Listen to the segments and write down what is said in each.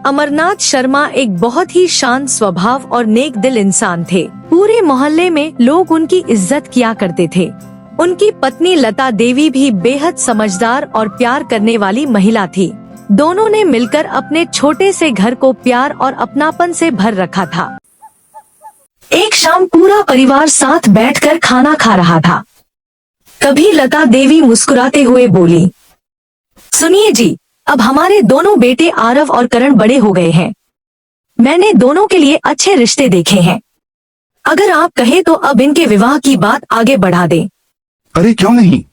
अमरनाथ शर्मा एक बहुत ही शांत स्वभाव और नेक दिल इंसान थे। पूरे मोहल्ले में लोग उनकी इज्जत किया करते थे। उनकी पत्नी लता देवी भी बेहद समझदार और प्यार करने वाली महिला थी। दोनों ने मिलकर अपने छोटे से घर को प्यार और अपनापन से भर रखा था। एक शाम पूरा परिवार साथ बैठकर खाना खा रहा था। तभी लता देवी मुस्कुराते हुए बोली, सुनिए जी, अब हमारे दोनों बेटे आरव और करण बड़े हो गए हैं। मैंने दोनों के लिए अच्छे रिश्ते देखे हैं। अगर आप कहें तो अब इनके विवाह की बात आगे बढ़ा दें। अरे क्यों नहीं,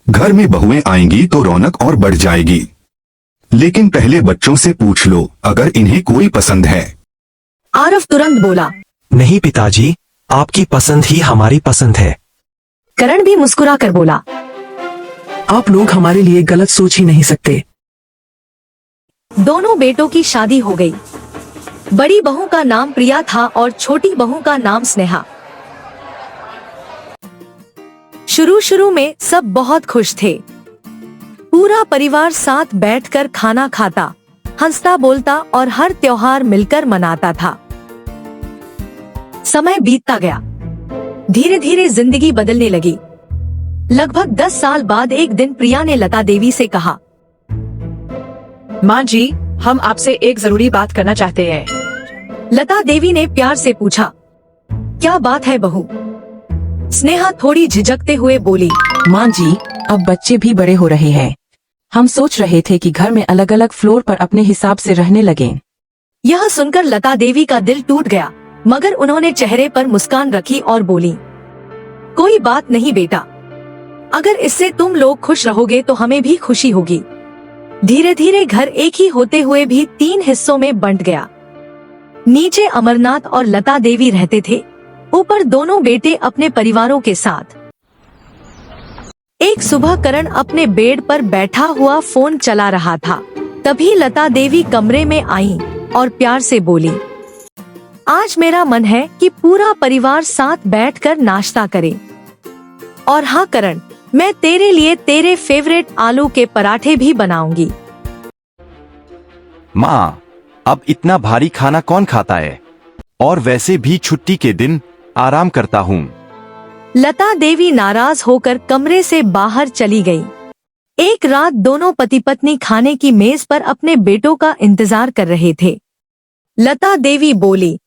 घर में बहुएं आएंगी तो रौनक और बढ़ जाएगी। लेकिन पहले बच्चों से पूछ लो अगर इन्हें कोई पसंद है। आरव तुरंत बोला, नहीं पिताजी, आपकी पसंद ही हमारी पसंद है। करण भी मुस्कुरा कर बोला, आप लोग हमारे लिए गलत सोच ही नहीं सकते। दोनों बेटों की शादी हो गई। बड़ी बहू का नाम प्रिया था और छोटी बहू का नाम स्नेहा। शुरू में सब बहुत खुश थे। पूरा परिवार साथ बैठकर खाना खाता, हंसता बोलता और हर त्योहार मिलकर मनाता था। समय बीतता गया। धीरे धीरे जिंदगी बदलने लगी। लगभग 10 साल बाद एक दिन प्रिया ने लता देवी से कहा, माँ जी, हम आपसे एक जरूरी बात करना चाहते हैं। लता देवी ने प्यार से पूछा, क्या बात है बहू? स्नेहा थोड़ी झिझकते हुए बोली, माँ जी, अब बच्चे भी बड़े हो रहे हैं। हम सोच रहे थे कि घर में अलग अलग फ्लोर पर अपने हिसाब से रहने लगे। यह सुनकर लता देवी का दिल टूट गया, मगर उन्होंने चेहरे पर मुस्कान रखी और बोली, कोई बात नहीं बेटा, अगर इससे तुम लोग खुश रहोगे तो हमें भी खुशी होगी। धीरे धीरे घर एक ही होते हुए भी 3 हिस्सों में बंट गया। नीचे अमरनाथ और लता देवी रहते थे, ऊपर दोनों बेटे अपने परिवारों के साथ। एक सुबह करण अपने बेड पर बैठा हुआ फोन चला रहा था। तभी लता देवी कमरे में आई और प्यार से बोली, आज मेरा मन है कि पूरा परिवार साथ बैठकर नाश्ता करे। और हाँ करण, मैं तेरे लिए तेरे फेवरेट आलू के पराठे भी बनाऊंगी। माँ, अब इतना भारी खाना कौन खाता है? और वैसे भी छुट्टी के दिन आराम करता हूँ। लता देवी नाराज होकर कमरे से बाहर चली गई। एक रात दोनों पति पत्नी खाने की मेज पर अपने बेटों का इंतजार कर रहे थे। लता देवी बोली,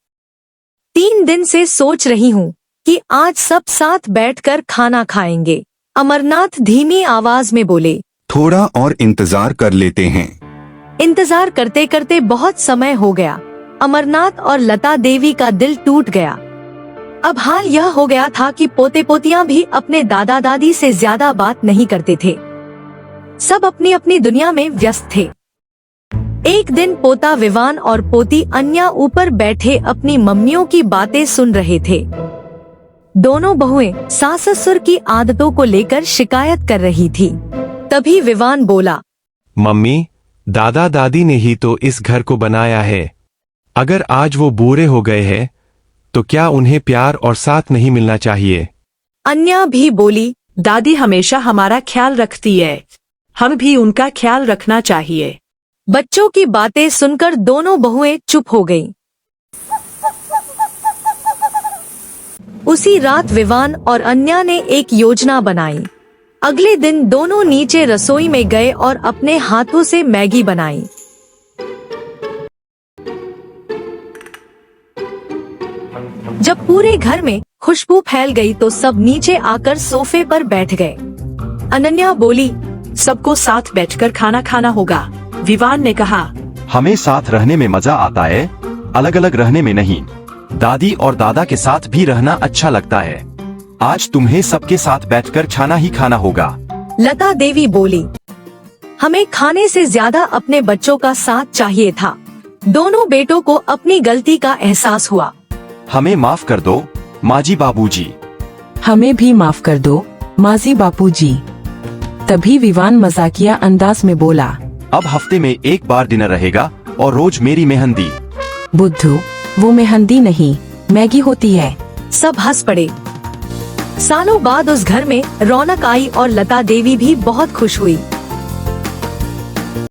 3 दिन से सोच रही हूँ कि आज सब साथ बैठकर खाना खाएंगे। अमरनाथ धीमी आवाज में बोले, थोड़ा और इंतजार कर लेते हैं। इंतजार करते करते बहुत समय हो गया। अमरनाथ और लता देवी का दिल टूट गया। अब हाल यह हो गया था कि पोते पोतियां भी अपने दादा दादी से ज्यादा बात नहीं करते थे। सब अपनी अपनी दुनिया में व्यस्त थे। एक दिन पोता विवान और पोती अन्या ऊपर बैठे अपनी मम्मियों की बातें सुन रहे थे। दोनों बहुएं सास ससुर की आदतों को लेकर शिकायत कर रही थी। तभी विवान बोला, मम्मी, दादा दादी ने ही तो इस घर को बनाया है। अगर आज वो बूढ़े हो गए हैं तो क्या उन्हें प्यार और साथ नहीं मिलना चाहिए? अन्या भी बोली, दादी हमेशा हमारा ख्याल रखती है, हम भी उनका ख्याल रखना चाहिए। बच्चों की बातें सुनकर दोनों बहुएं चुप हो गईं। उसी रात विवान और अन्या ने एक योजना बनाई। अगले दिन दोनों नीचे रसोई में गए और अपने हाथों से मैगी बनाई। जब पूरे घर में खुशबू फैल गई तो सब नीचे आकर सोफे पर बैठ गए। अनन्या बोली, सबको साथ बैठकर खाना खाना होगा। विवान ने कहा, हमें साथ रहने में मजा आता है, अलग अलग रहने में नहीं। दादी और दादा के साथ भी रहना अच्छा लगता है। आज तुम्हें सबके साथ बैठकर खाना ही खाना होगा। लता देवी बोली, हमें खाने से ज्यादा अपने बच्चों का साथ चाहिए था। दोनों बेटों को अपनी गलती का एहसास हुआ। हमें माफ कर दो माजी बाबूजी। हमें भी माफ कर दो माजी बापूजी। तभी विवान मजाकिया अंदाज में बोला, अब हफ्ते में एक बार डिनर रहेगा और रोज मेरी मेहंदी। बुद्धू, वो मेहंदी नहीं, मैगी होती है। सब हंस पड़े। सालों बाद उस घर में रौनक आई और लता देवी भी बहुत खुश हुई।